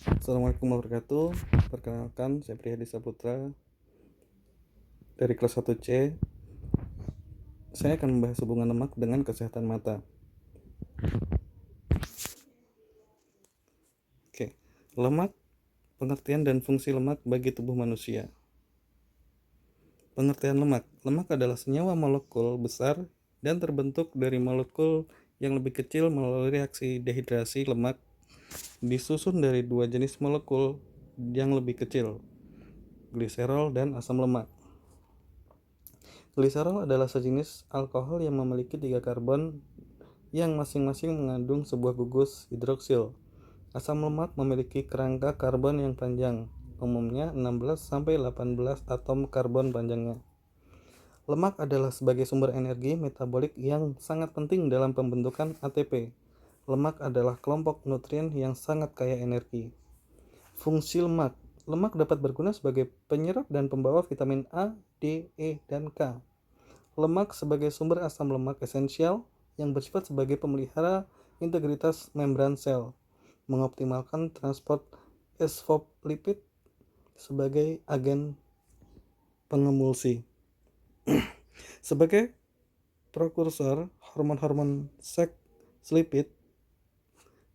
Assalamualaikum warahmatullahi wabarakatuh. Perkenalkan, saya Priyadi Saputra dari kelas 1C. Saya akan membahas hubungan lemak dengan kesehatan mata. Oke, lemak, pengertian dan fungsi lemak bagi tubuh manusia. Pengertian lemak. Lemak adalah senyawa molekul besar dan terbentuk dari molekul yang lebih kecil melalui reaksi dehidrasi. Lemak disusun dari dua jenis molekul yang lebih kecil, gliserol dan asam lemak. Gliserol adalah sejenis alkohol yang memiliki 3 karbon yang masing-masing mengandung sebuah gugus hidroksil. Asam lemak memiliki kerangka karbon yang panjang, umumnya 16-18 atom karbon panjangnya. Lemak adalah sebagai sumber energi metabolik yang sangat penting dalam pembentukan ATP. Lemak adalah kelompok nutrien yang sangat kaya energi. Fungsi lemak. Lemak dapat berguna sebagai penyerap dan pembawa vitamin A, D, E, dan K. Lemak sebagai sumber asam lemak esensial yang bersifat sebagai pemelihara integritas membran sel, mengoptimalkan transport fosfolipid sebagai agen pengemulsi. Sebagai prekursor hormon-hormon seks lipid,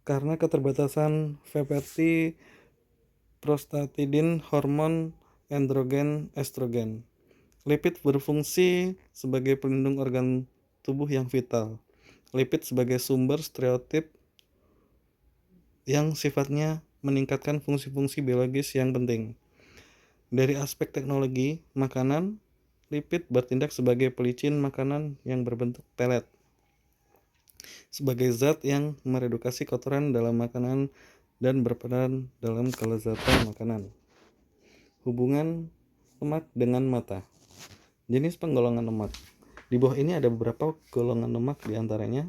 karena keterbatasan VPT prostatidin hormon androgen estrogen. Lipid berfungsi sebagai pelindung organ tubuh yang vital. Lipid sebagai sumber stereotip yang sifatnya meningkatkan fungsi-fungsi biologis yang penting. Dari aspek teknologi makanan, lipid bertindak sebagai pelicin makanan yang berbentuk pelet, sebagai zat yang meredukasi kotoran dalam makanan dan berperan dalam kelezatan makanan. Hubungan lemak dengan mata. Jenis penggolongan lemak. Di bawah ini ada beberapa golongan lemak, diantaranya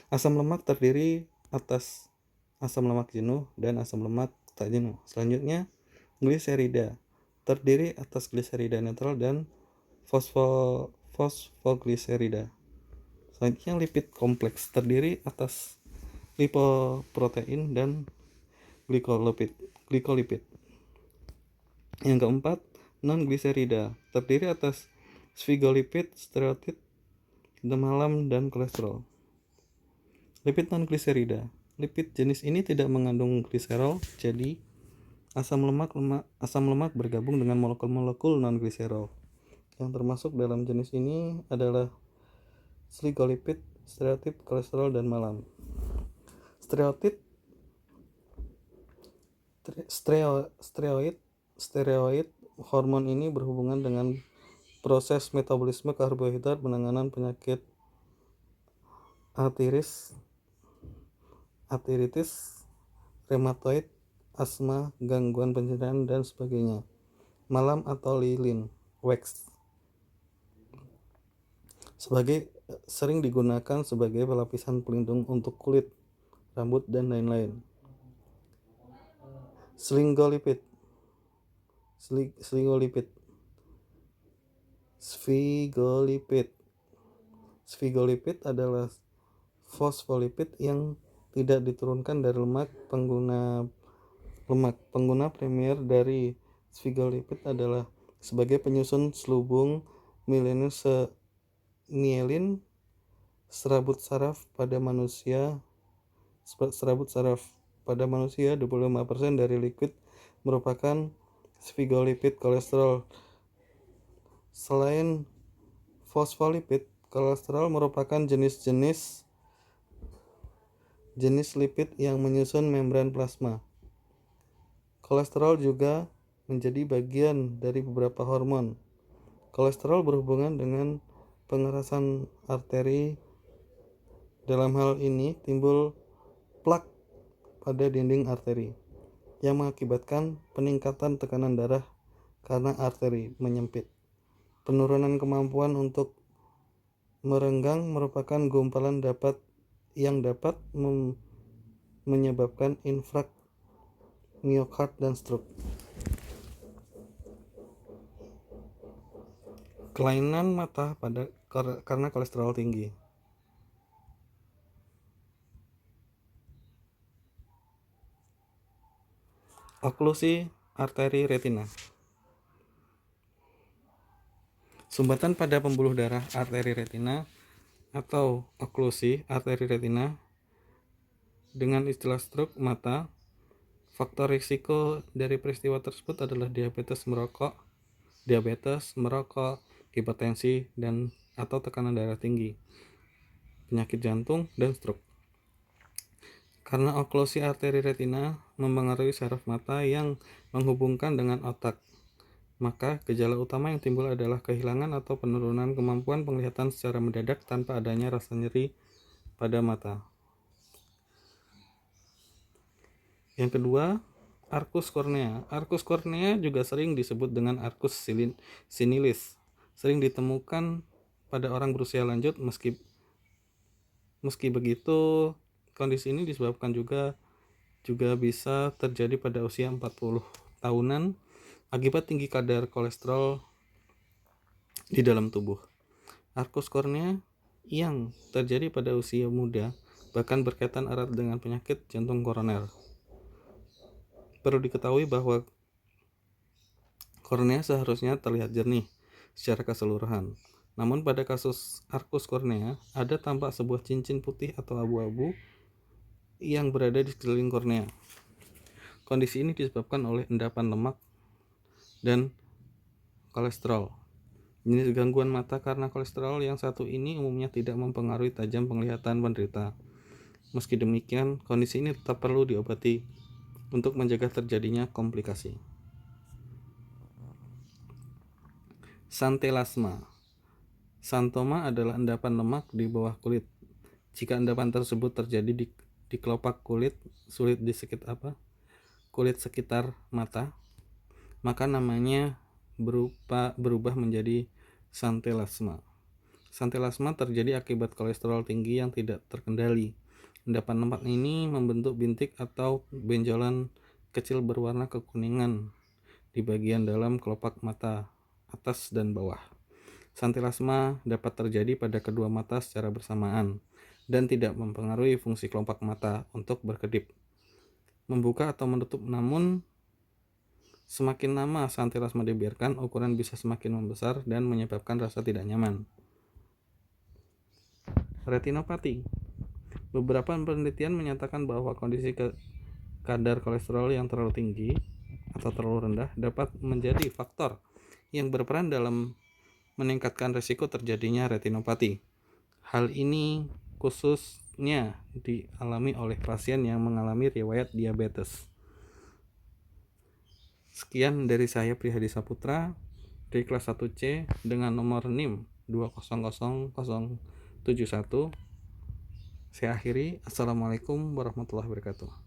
asam lemak terdiri atas asam lemak jenuh dan asam lemak tak jenuh. Selanjutnya gliserida terdiri atas gliserida netral dan fosfogliserida. Selanjutnya lipid kompleks terdiri atas lipoprotein dan glikolipid. Yang keempat, non-gliserida terdiri atas sfigolipid, steroid, malam, dan kolesterol. Lipid non-gliserida. Lipid jenis ini tidak mengandung gliserol, jadi asam lemak bergabung dengan molekul-molekul non-gliserol. Yang termasuk dalam jenis ini adalah sfigolipid, steroid, kolesterol, dan malam. Steroid hormon ini berhubungan dengan proses metabolisme karbohidrat, penanganan penyakit arteritis, rheumatoid, asma, gangguan pencernaan, dan sebagainya. Malam atau lilin, wax, sering digunakan sebagai lapisan pelindung untuk kulit, rambut, dan lain-lain. Sfigolipid adalah fosfolipid yang tidak diturunkan dari lemak. Pengguna primer dari sfigolipid adalah sebagai penyusun selubung mielin. Serabut saraf pada manusia 25% dari liquid merupakan sfigolipid. Kolesterol. Selain fosfolipid, kolesterol merupakan jenis lipid yang menyusun membran plasma. Kolesterol juga menjadi bagian dari beberapa hormon. Kolesterol berhubungan dengan pengerasan arteri. Dalam hal ini timbul plak pada dinding arteri yang mengakibatkan peningkatan tekanan darah karena arteri menyempit. Penurunan kemampuan untuk merenggang merupakan gumpalan yang dapat menyebabkan infark miokard dan stroke. Kelainan mata karena kolesterol tinggi. Oklusi arteri retina. Sumbatan pada pembuluh darah arteri retina atau oklusi arteri retina dengan istilah stroke mata. Faktor risiko dari peristiwa tersebut adalah diabetes, merokok, hipertensi, dan atau tekanan darah tinggi, penyakit jantung, dan stroke. Karena oklusi arteri retina mempengaruhi saraf mata yang menghubungkan dengan otak, maka gejala utama yang timbul adalah kehilangan atau penurunan kemampuan penglihatan secara mendadak tanpa adanya rasa nyeri pada mata. Yang kedua, arkus kornea. Arkus kornea juga sering disebut dengan arkus sinilis. Sering ditemukan pada orang berusia lanjut. Meski begitu, kondisi ini disebabkan juga bisa terjadi pada usia 40 tahunan akibat tinggi kadar kolesterol di dalam tubuh. Arkus kornea yang terjadi pada usia muda bahkan berkaitan erat dengan penyakit jantung koroner. Perlu diketahui bahwa kornea seharusnya terlihat jernih secara keseluruhan. Namun pada kasus arkus kornea ada tampak sebuah cincin putih atau abu-abu yang berada di sekeliling kornea. Kondisi ini disebabkan oleh endapan lemak dan kolesterol. Jenis gangguan mata karena kolesterol yang satu ini umumnya tidak mempengaruhi tajam penglihatan penderita. Meski demikian, kondisi ini tetap perlu diobati untuk mencegah terjadinya komplikasi. Santelasma. Santoma adalah endapan lemak di bawah kulit. Jika endapan tersebut terjadi di kelopak kulit kulit sekitar mata, maka namanya berubah menjadi santelasma. Santelasma terjadi akibat kolesterol tinggi yang tidak terkendali. Endapan lemak ini membentuk bintik atau benjolan kecil berwarna kekuningan di bagian dalam kelopak mata atas dan bawah. Santelasma dapat terjadi pada kedua mata secara bersamaan dan tidak mempengaruhi fungsi kelopak mata untuk berkedip, membuka atau menutup. Namun semakin lama santelasma dibiarkan, ukuran bisa semakin membesar dan menyebabkan rasa tidak nyaman. Retinopati. Beberapa penelitian menyatakan bahwa kondisi kadar kolesterol yang terlalu tinggi atau terlalu rendah dapat menjadi faktor yang berperan dalam meningkatkan risiko terjadinya retinopati. Hal ini khususnya dialami oleh pasien yang mengalami riwayat diabetes. Sekian dari saya, Prihadi Saputra, dari kelas 1C dengan nomor NIM 200071. Saya akhiri. Assalamualaikum warahmatullahi wabarakatuh.